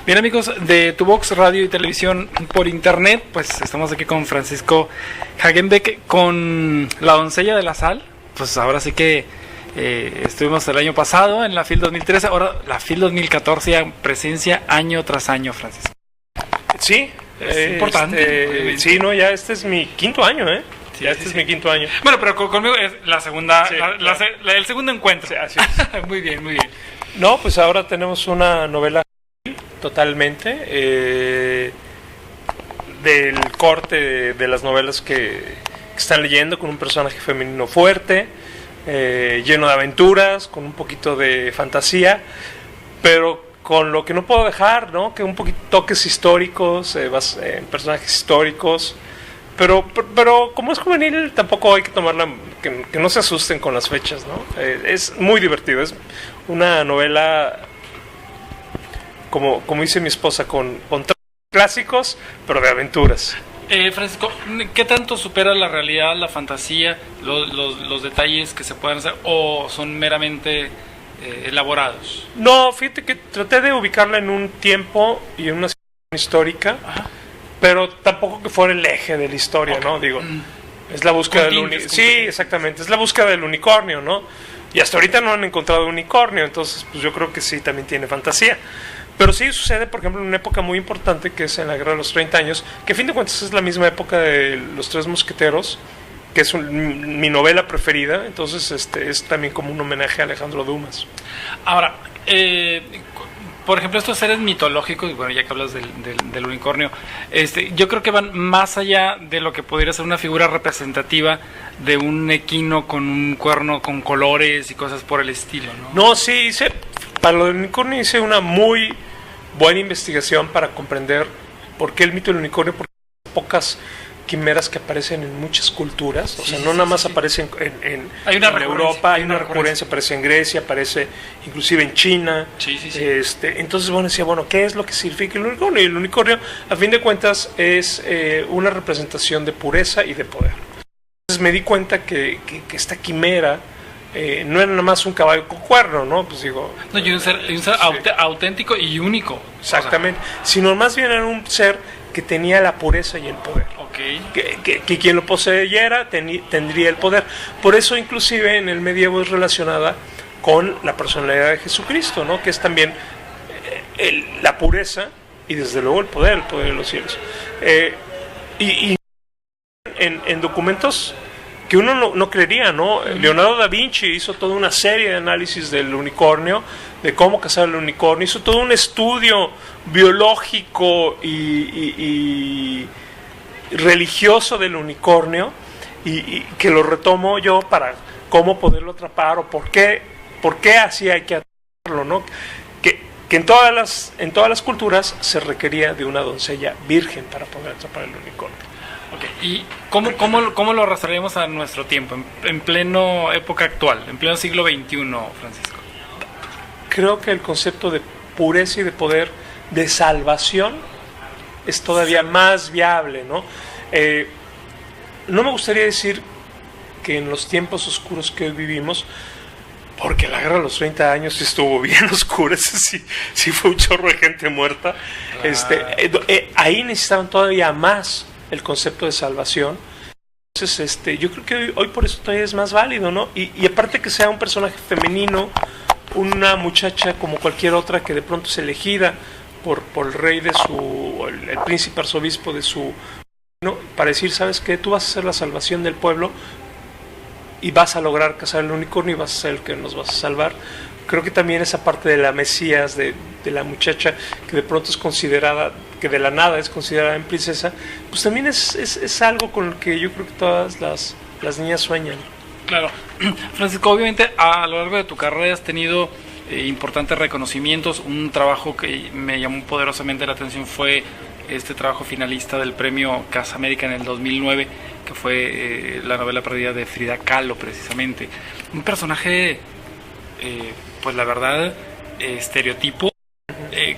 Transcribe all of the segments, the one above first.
Bien, amigos de Tuvox Radio y Televisión por Internet, pues estamos aquí con Francisco Hagenbeck con La Doncella de la Sal. Pues ahora sí que estuvimos el año pasado en la FIL 2013, ahora la FIL 2014, ya presencia año tras año, Francisco. Sí, es importante. Sí, no, ya este es mi quinto año, ¿eh? Sí, ya este es mi quinto año. Bueno, pero conmigo es la segunda, Sí, el segundo encuentro. Sí, así es. Muy bien, muy bien. No, pues ahora tenemos una novela totalmente del corte de las novelas que están leyendo, con un personaje femenino fuerte, lleno de aventuras, con un poquito de fantasía, pero con lo que no puedo dejar, ¿no? Que un poquito toques históricos, personajes históricos, pero como es juvenil tampoco hay que tomarla, que no se asusten con las fechas, ¿no? Es muy divertido, es una novela, como dice mi esposa, con clásicos, pero de aventuras. Francisco, ¿qué tanto supera la realidad, la fantasía, los detalles que se pueden hacer, o son meramente elaborados? No, fíjate que traté de ubicarla en un tiempo y en una situación histórica. Ajá. Pero tampoco que fuera el eje de la historia, okay, ¿no? Digo, es la búsqueda del unicornio. Sí, exactamente, es la búsqueda del unicornio, ¿no? Y hasta ahorita no han encontrado unicornio, entonces pues yo creo que sí, también tiene fantasía. Pero sí sucede, por ejemplo, en una época muy importante, que es en la Guerra de los 30 años, que a fin de cuentas es la misma época de Los Tres Mosqueteros, que es mi novela preferida, entonces es también como un homenaje a Alejandro Dumas. Ahora, por ejemplo, estos seres mitológicos, bueno, ya que hablas del unicornio, yo creo que van más allá de lo que podría ser una figura representativa de un equino con un cuerno con colores y cosas por el estilo, ¿no? No, sí, para lo del unicornio hice una muy buena investigación para comprender por qué el mito del unicornio, porque hay pocas quimeras que aparecen en muchas culturas, o sea, no nada más aparecen en Europa, hay una recurrencia, aparece en Grecia, aparece inclusive en China. Entonces, bueno, decía, bueno, ¿qué es lo que significa el unicornio? Y el unicornio, a fin de cuentas, es una representación de pureza y de poder. Entonces me di cuenta que esta quimera no era nada más un caballo con cuerno, ¿no? Pues digo... No, y un ser auténtico y único. Exactamente. Sino más bien era un ser que tenía la pureza y el poder. Okay. Que quien lo poseyera tendría el poder. Por eso inclusive en el medievo es relacionada con la personalidad de Jesucristo, ¿no? Que es también la pureza y desde luego el poder de los cielos. Y en documentos que uno no creería, ¿no? Leonardo da Vinci hizo toda una serie de análisis del unicornio, de cómo cazar el unicornio, hizo todo un estudio biológico y religioso del unicornio, y que lo retomo yo para cómo poderlo atrapar, o por qué así hay que atraparlo, ¿no? Que en todas las culturas se requería de una doncella virgen para poder atrapar el unicornio. Okay. ¿Y cómo lo arrastraríamos a nuestro tiempo, en pleno época actual, en pleno siglo XXI, Francisco? Creo que el concepto de pureza y de poder, de salvación, es todavía más viable, ¿no? No me gustaría decir que en los tiempos oscuros que hoy vivimos, porque la guerra de los 30 años sí estuvo bien oscura, sí fue un chorro de gente muerta. Ahí necesitaban todavía más el concepto de salvación. Entonces, yo creo que hoy por eso todavía es más válido, ¿no? Y aparte que sea un personaje femenino, una muchacha como cualquier otra que de pronto es elegida por el rey de el príncipe arzobispo de su, ¿no? Para decir, ¿sabes qué? Tú vas a ser la salvación del pueblo y vas a lograr cazar el unicornio y vas a ser el que nos vas a salvar. Creo que también esa parte de la Mesías, de la muchacha que de pronto es considerada, que de la nada es considerada en princesa, pues también es algo con lo que yo creo que todas las niñas sueñan. Claro. Francisco, obviamente a lo largo de tu carrera has tenido importantes reconocimientos. Un trabajo que me llamó poderosamente la atención fue este trabajo finalista del premio Casa América en el 2009, que fue la novela perdida de Frida Kahlo, precisamente. Un personaje, pues la verdad, estereotipo,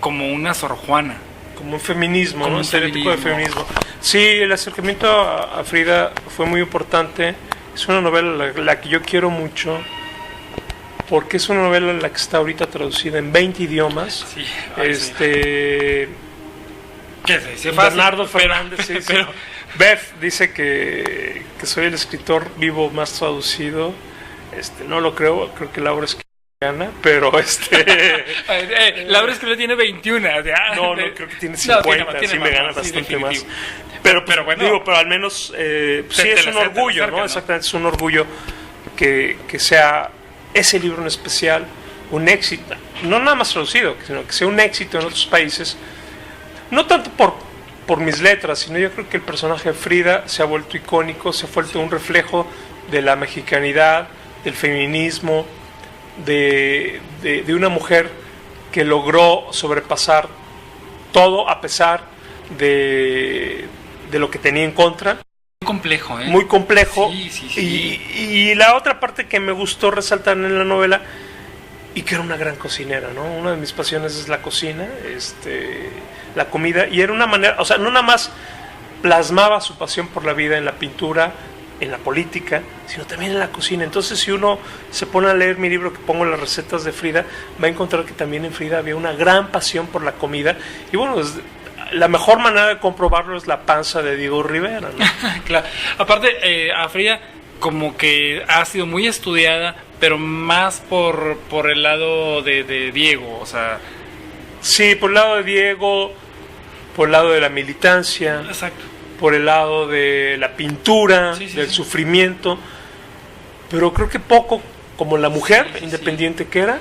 como una Sor Juana. Como un feminismo, como un estereotipo de feminismo. Sí, el acercamiento a Frida fue muy importante. Es una novela la que yo quiero mucho. porque es una novela en la que está ahorita traducida en 20 idiomas. Sí, ¿Qué se dice? Bernardo Fernández dice, Beth dice que soy el escritor vivo más traducido. No lo creo que Laura Esquivel gana, pero Laura Esquivel tiene 21. No, creo que tiene 50, sí me gana bastante más. Pero bueno, digo, pero al menos sí es un orgullo, ¿no? Exactamente, es un orgullo que sea ese libro en especial un éxito, no nada más traducido, sino que sea un éxito en otros países, no tanto por mis letras, sino yo creo que el personaje de Frida se ha vuelto icónico, se ha vuelto un reflejo de la mexicanidad, del feminismo, de una mujer que logró sobrepasar todo a pesar de lo que tenía en contra. Muy complejo, ¿eh? Muy complejo. Sí. Y la otra parte que me gustó resaltar en la novela, y que era una gran cocinera, ¿no? Una de mis pasiones es la cocina, la comida, y era una manera, o sea, no nada más plasmaba su pasión por la vida en la pintura, en la política, sino también en la cocina. Entonces, si uno se pone a leer mi libro, que pongo las recetas de Frida, va a encontrar que también en Frida había una gran pasión por la comida. Y bueno, la mejor manera de comprobarlo es la panza de Diego Rivera, ¿no? Claro. Aparte, a Frida como que ha sido muy estudiada, pero más por el lado de Diego, o sea... Sí, por el lado de Diego, por el lado de la militancia. Exacto. Por el lado de la pintura, del sufrimiento, pero creo que poco como la mujer independiente que era,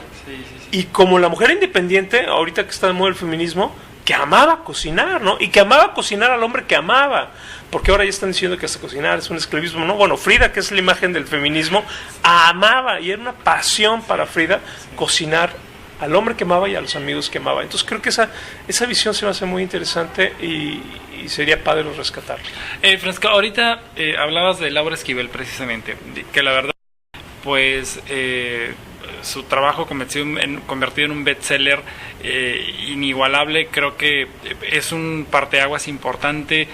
y como la mujer independiente, ahorita que está de moda el feminismo, que amaba cocinar, ¿no? Y que amaba cocinar al hombre que amaba, porque ahora ya están diciendo que hasta cocinar es un esclavismo, ¿no? Bueno, Frida, que es la imagen del feminismo, amaba, y era una pasión para Frida cocinar al hombre que amaba y a los amigos que amaba. Entonces creo que esa visión se me hace muy interesante y sería padre rescatarla. Francisco, ahorita hablabas de Laura Esquivel precisamente, que la verdad, pues su trabajo convertido en un bestseller inigualable, creo que es un parteaguas importante.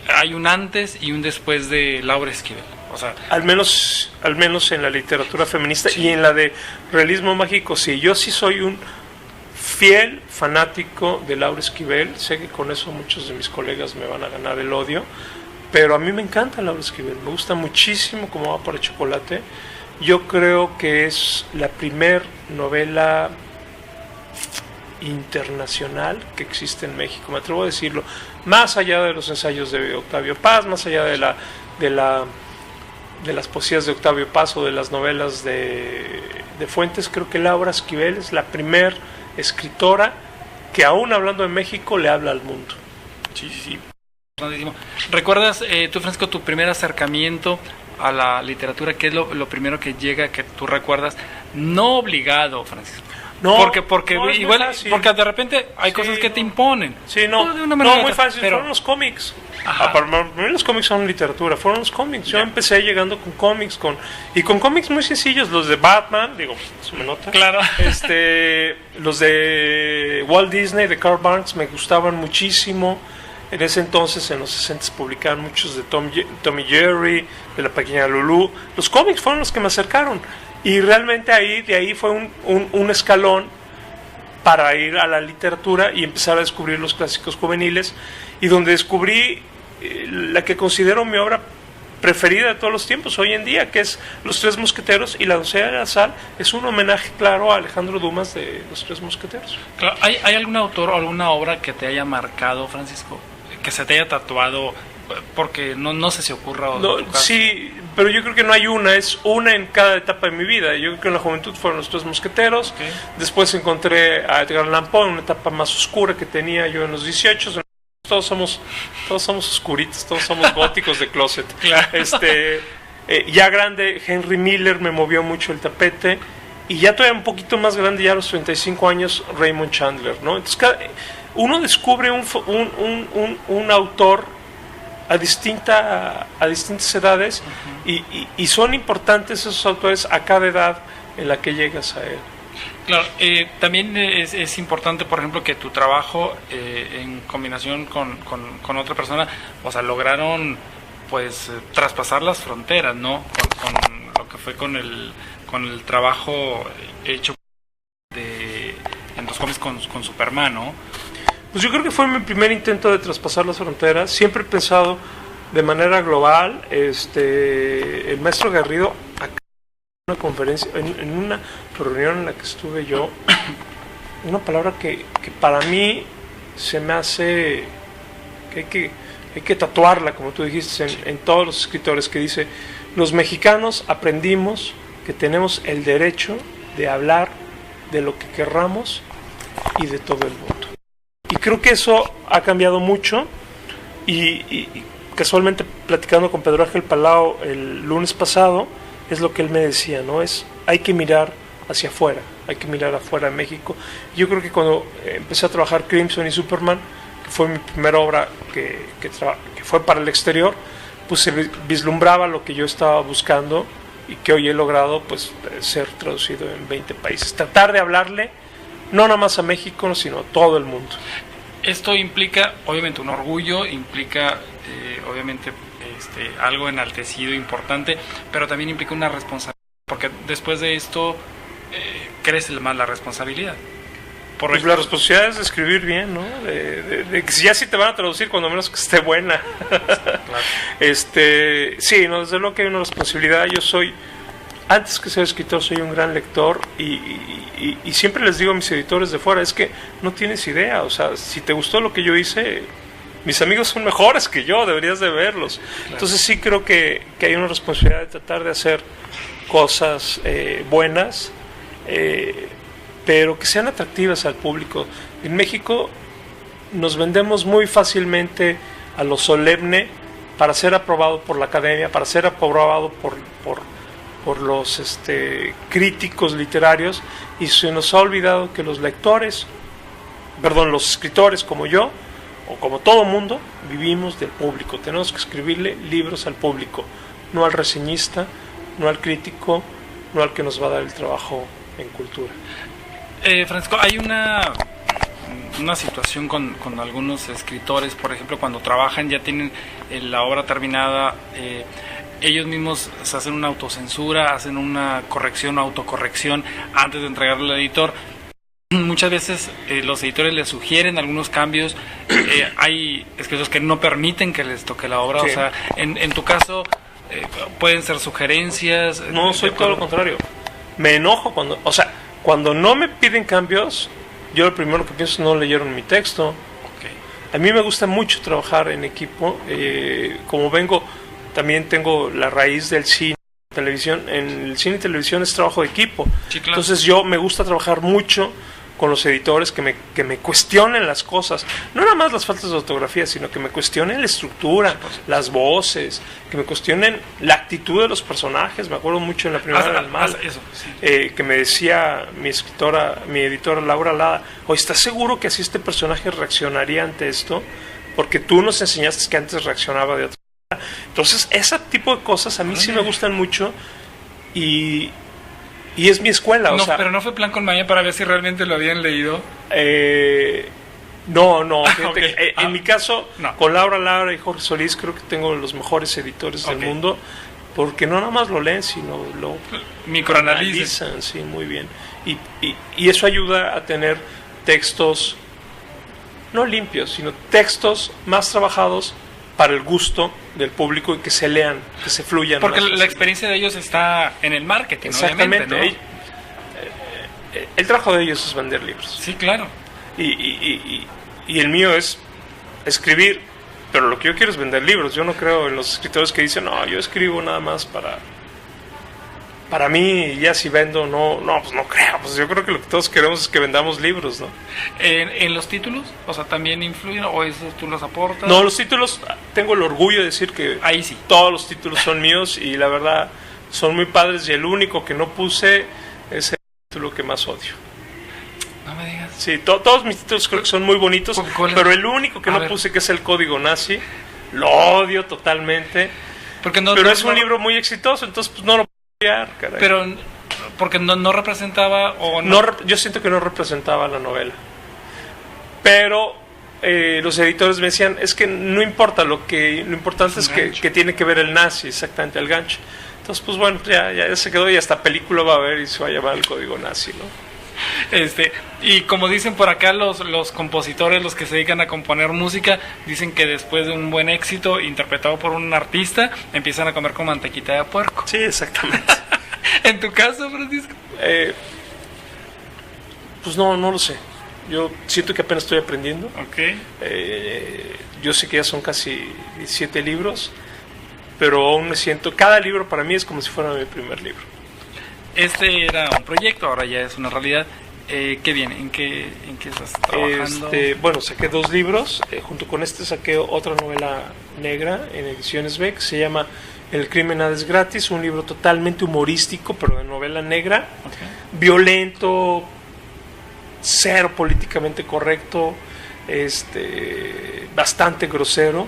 Hay un antes y un después de Laura Esquivel. O sea, al menos en la literatura feminista y en la de realismo mágico, sí. Yo sí soy un fiel fanático de Laura Esquivel. Sé que con eso muchos de mis colegas me van a ganar el odio, pero a mí me encanta Laura Esquivel. Me gusta muchísimo cómo va para chocolate. Yo creo que es la primer novela internacional que existe en México, me atrevo a decirlo, más allá de los ensayos de Octavio Paz, más allá de las poesías de Octavio Paz o de las novelas de Fuentes. Creo que Laura Esquivel es la primer escritora que, aún hablando de México, le habla al mundo. Sí. ¿Recuerdas tú, Francisco, tu primer acercamiento a la literatura? ¿Qué es lo primero que llega, que tú recuerdas? No obligado, Francisco. No, porque no, igual, porque de repente hay cosas que te imponen. Sí, no, de una manera muy fácil, pero fueron los cómics. Para mí los cómics son literatura, fueron los cómics. Yo empecé llegando con cómics, con cómics muy sencillos, los de Batman, digo, se me nota. Claro. Los de Walt Disney, de Karl Barks, me gustaban muchísimo. En ese entonces, en los 60, publicaban muchos de Tom y Jerry, de La Pequeña Lulú. Los cómics fueron los que me acercaron. Y realmente de ahí fue un escalón para ir a la literatura y empezar a descubrir los clásicos juveniles, y donde descubrí la que considero mi obra preferida de todos los tiempos hoy en día, que es Los Tres Mosqueteros, y La Doncella de la Sal es un homenaje claro a Alejandro Dumas de Los Tres Mosqueteros. Claro. ¿Hay algún autor o alguna obra que te haya marcado, Francisco? Que se te haya tatuado, porque no sé si ocurra. Sí, pero yo creo que no hay una, es una en cada etapa de mi vida. Yo creo que en la juventud fueron Los Tres Mosqueteros. Okay. Después encontré a Edgar Allan Poe en una etapa más oscura que tenía yo en los 18. Todos somos oscuritos, todos somos góticos de closet. Claro. Ya grande, Henry Miller me movió mucho el tapete. Y ya todavía un poquito más grande, ya a los 35 años, Raymond Chandler, ¿no? Entonces uno descubre un autor a distintas edades, y son importantes esos autores a cada edad en la que llegas a él. Claro, también es importante, por ejemplo, que tu trabajo en combinación con otra persona, o sea, lograron pues traspasar las fronteras, ¿no? Con lo que fue con con el trabajo hecho en los cómics con Superman, ¿no? Pues yo creo que fue mi primer intento de traspasar las fronteras. Siempre he pensado de manera global. El maestro Garrido, acá en una conferencia, en una reunión en la que estuve yo, una palabra que para mí se me hace que hay que tatuarla, como tú dijiste, en todos los escritores, que dice: los mexicanos aprendimos que tenemos el derecho de hablar de lo que querramos y de todo el mundo. Y creo que eso ha cambiado mucho, y casualmente platicando con Pedro Ángel Palau el lunes pasado, es lo que él me decía, ¿no? Hay que mirar hacia afuera, hay que mirar afuera de México. Yo creo que cuando empecé a trabajar Crimson y Superman, que fue mi primera obra que fue para el exterior, pues se vislumbraba lo que yo estaba buscando y que hoy he logrado, pues, ser traducido en 20 países. Tratar de hablarle no nada más a México, sino a todo el mundo. Esto implica, obviamente, un orgullo, implica, obviamente, algo enaltecido, importante, pero también implica una responsabilidad, porque después de esto crece más la responsabilidad. Pues la responsabilidad es de escribir bien, ¿no? De que ya sí te van a traducir, cuando menos que esté buena. Claro. Sí, no, desde luego que hay una responsabilidad. Yo soy, antes que ser escritor, soy un gran lector, y siempre les digo a mis editores de fuera, es que no tienes idea, o sea, si te gustó lo que yo hice, mis amigos son mejores que yo, deberías de verlos. Claro. Entonces sí creo que hay una responsabilidad de tratar de hacer cosas buenas, pero que sean atractivas al público. En México nos vendemos muy fácilmente a lo solemne para ser aprobado por la academia, para ser aprobado por los críticos literarios, y se nos ha olvidado que los escritores como yo, o como todo mundo, vivimos del público. Tenemos que escribirle libros al público, no al reseñista, no al crítico, no al que nos va a dar el trabajo en cultura. Francisco, hay una situación con algunos escritores, por ejemplo, cuando trabajan, ya tienen la obra terminada, ellos mismos se hacen una autocensura, hacen una corrección, autocorrección antes de entregarlo al editor. Muchas veces los editores les sugieren algunos cambios, hay escritores que no permiten que les toque la obra, sí. O sea, en tu caso pueden ser sugerencias. No, soy todo lo contrario. Me enojo cuando no me piden cambios. Yo lo primero que pienso es: no leyeron mi texto. Okay. A mí me gusta mucho trabajar en equipo, como también tengo la raíz del cine y televisión. En el cine y televisión es trabajo de equipo, sí, claro. Entonces yo me gusta trabajar mucho con los editores, que me cuestionen las cosas, no nada más las faltas de ortografía, sino que me cuestionen la estructura, las voces, que me cuestionen la actitud de los personajes. Me acuerdo mucho en la primera del mal, eso, sí. Que me decía mi editora Laura Lada: oye, ¿estás seguro que así este personaje reaccionaría ante esto? Porque tú nos enseñaste que antes reaccionaba de otra manera. Entonces, ese tipo de cosas a mí sí me gustan mucho, y es mi escuela. No, pero no fue plan con maña para ver si realmente lo habían leído. No. Fíjate, Okay. En mi caso, no. Con Laura y Jorge Solís, creo que tengo los mejores editores del mundo, porque no nada más lo leen, sino lo microanalizan. Sí, muy bien. Y eso ayuda a tener textos no limpios, sino textos más trabajados para el gusto del público, y que se lean, que se fluyan. Porque la experiencia de ellos está en el marketing. Exactamente, obviamente, ¿no? El trabajo de ellos es vender libros. Sí, claro. Y el mío es escribir, pero lo que yo quiero es vender libros. Yo no creo en los escritores que dicen: no, yo escribo nada más para mí, y ya si vendo, pues no creo. Pues yo creo que lo que todos queremos es que vendamos libros, ¿no? ¿En los títulos? O sea, ¿también influyen o esos tú los aportas? No, los títulos, tengo el orgullo de decir que ahí sí, todos los títulos son míos, y la verdad son muy padres, y el único que no puse es el título que más odio. No me digas. Sí, todos mis títulos creo que son muy bonitos, pero el único que no puse, que es el Código Nazi, lo odio totalmente. Pero es un libro muy exitoso, entonces pues no lo puedo odiar, caray. Pero porque no representaba o yo siento que no representaba la novela. Pero los editores me decían: es que no importa, lo importante es que tiene que ver el nazi, exactamente, el gancho. Entonces, pues bueno, ya se quedó y hasta película va a haber y se va a llamar El Código Nazi, ¿no? Y como dicen por acá los compositores, los que se dedican a componer música, dicen que después de un buen éxito interpretado por un artista, empiezan a comer con mantequita de puerco. Sí, exactamente. ¿En tu caso, Francisco? Pues no lo sé. Yo siento que apenas estoy aprendiendo. Okay. Yo sé que ya son casi 17 libros, pero aún me siento... Cada libro para mí es como si fuera mi primer libro. Este era un proyecto, ahora ya es una realidad. ¿Qué viene? ¿En qué estás trabajando? Bueno, saqué 2 libros. Junto con este saqué otra novela negra en Ediciones B, que se llama El crimen nada es gratis. Un libro totalmente humorístico, pero de novela negra. Okay. Violento, cero políticamente correcto, bastante grosero.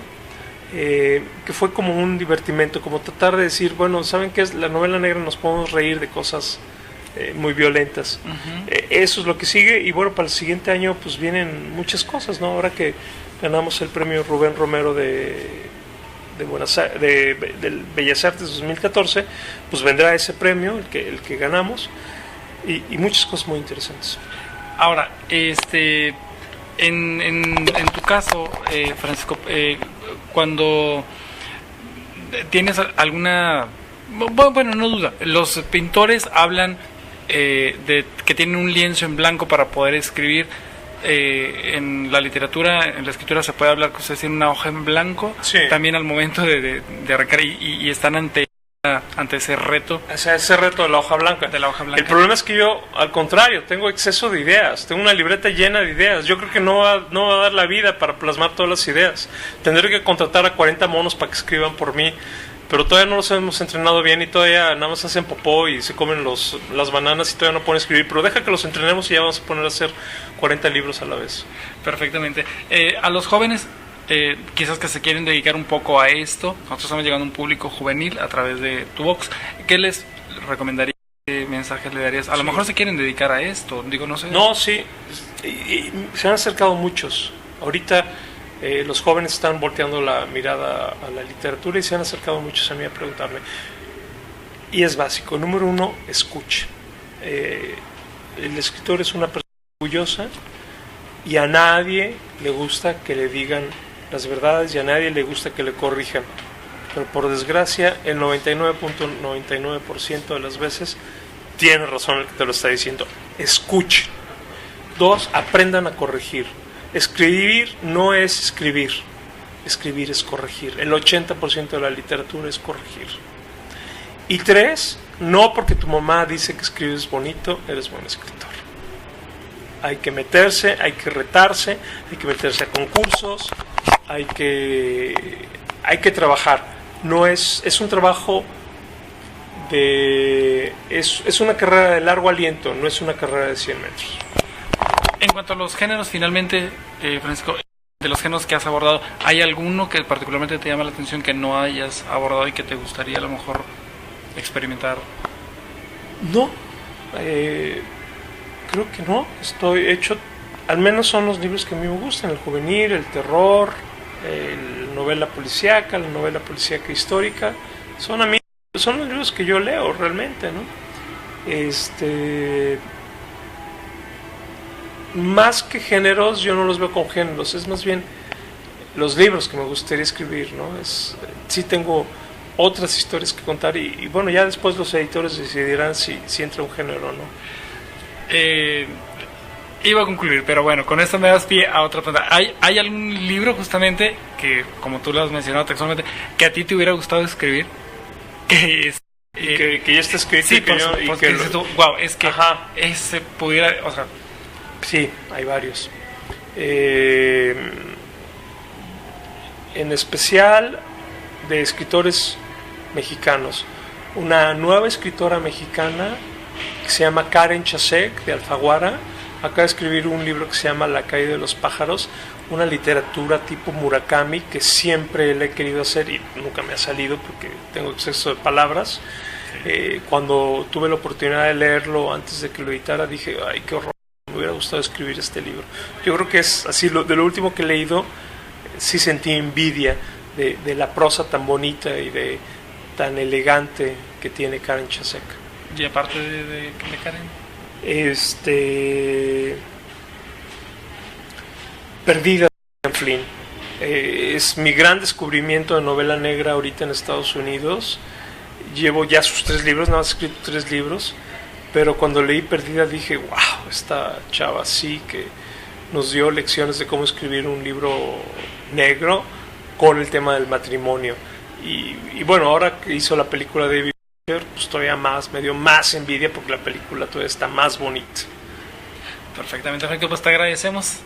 Que fue como un divertimento, como tratar de decir, bueno, ¿saben qué es? La novela negra nos podemos reír de cosas muy violentas. Uh-huh. Eso es lo que sigue, y bueno, para el siguiente año pues vienen muchas cosas, ¿no? Ahora que ganamos el premio Rubén Romero del Bellas Artes 2014, pues vendrá ese premio, el que ganamos, y muchas cosas muy interesantes. Ahora, en tu caso, Francisco, cuando tienes alguna... Bueno, no duda, los pintores hablan de que tienen un lienzo en blanco para poder escribir. En la literatura, en la escritura se puede hablar que ustedes tienen una hoja en blanco, sí. También al momento de arrancar y están ante ese reto. O sea, ese reto de la hoja blanca. El problema es que yo, al contrario, tengo exceso de ideas. Tengo una libreta llena de ideas. Yo creo que no va a dar la vida para plasmar todas las ideas. Tendré que contratar a 40 monos para que escriban por mí. Pero todavía no los hemos entrenado bien y todavía nada más hacen popó y se comen las bananas y todavía no pueden escribir. Pero deja que los entrenemos y ya vamos a poner a hacer 40 libros a la vez. Perfectamente. A los jóvenes, quizás que se quieren dedicar un poco a esto, nosotros estamos llegando a un público juvenil a través de tu box. ¿Qué les recomendarías? ¿Qué mensajes le darías? A lo mejor se quieren dedicar a esto, digo, no sé. No, sí. Y se han acercado muchos. Ahorita los jóvenes están volteando la mirada a la literatura y se han acercado muchos a mí a preguntarme. Y es básico. Número 1, escuche. El escritor es una persona orgullosa y a nadie le gusta que le digan las verdades y a nadie le gusta que le corrijan. Pero por desgracia, el 99.99% de las veces tiene razón el que te lo está diciendo. Escuche. 2, aprendan a corregir. Escribir no es escribir. Escribir es corregir. El 80% de la literatura es corregir. Y 3, no porque tu mamá dice que escribes bonito, eres buen escritor. Hay que meterse, hay que retarse, hay que meterse a concursos, hay que trabajar. No es un trabajo es una carrera de largo aliento, no es una carrera de 100 metros. En cuanto a los géneros, finalmente, Francisco, de los géneros que has abordado, ¿hay alguno que particularmente te llama la atención que no hayas abordado y que te gustaría a lo mejor experimentar? No, creo que no. Estoy hecho, al menos son los libros que a mí me gustan: el juvenil, el terror, la novela policíaca histórica. Son los libros que yo leo realmente, ¿no? Más que géneros, yo no los veo con géneros, es más bien los libros que me gustaría escribir, ¿no? Sí tengo otras historias que contar y bueno, ya después los editores decidirán si entra un género o no. Iba a concluir, pero bueno, con esto me das pie a otra pregunta. ¿Hay algún libro justamente que, como tú lo has mencionado textualmente, que a ti te hubiera gustado escribir? Que ya está escrito. Sí, wow, es que ajá, ese pudiera, o sea... Sí, hay varios. En especial de escritores mexicanos. Una nueva escritora mexicana que se llama Karen Chasek, de Alfaguara, acaba de escribir un libro que se llama La caída de los pájaros, una literatura tipo Murakami que siempre le he querido hacer y nunca me ha salido porque tengo exceso de palabras. Cuando tuve la oportunidad de leerlo antes de que lo editara, dije, ay, qué horror, me hubiera gustado escribir este libro. Yo creo que es así, de lo último que he leído, sí sentí envidia de la prosa tan bonita y de tan elegante que tiene Karen Chasek. Y aparte de Karen, Perdida de Flynn. Es mi gran descubrimiento de novela negra ahorita en Estados Unidos. Llevo ya sus 3 libros, nada más he escrito 3 libros, pero cuando leí Perdida dije, wow, esta chava sí que nos dio lecciones de cómo escribir un libro negro con el tema del matrimonio. Y bueno, ahora que hizo la película de David Fincher, pues todavía más, me dio más envidia porque la película todavía está más bonita. perfectamente, Franco, pues te agradecemos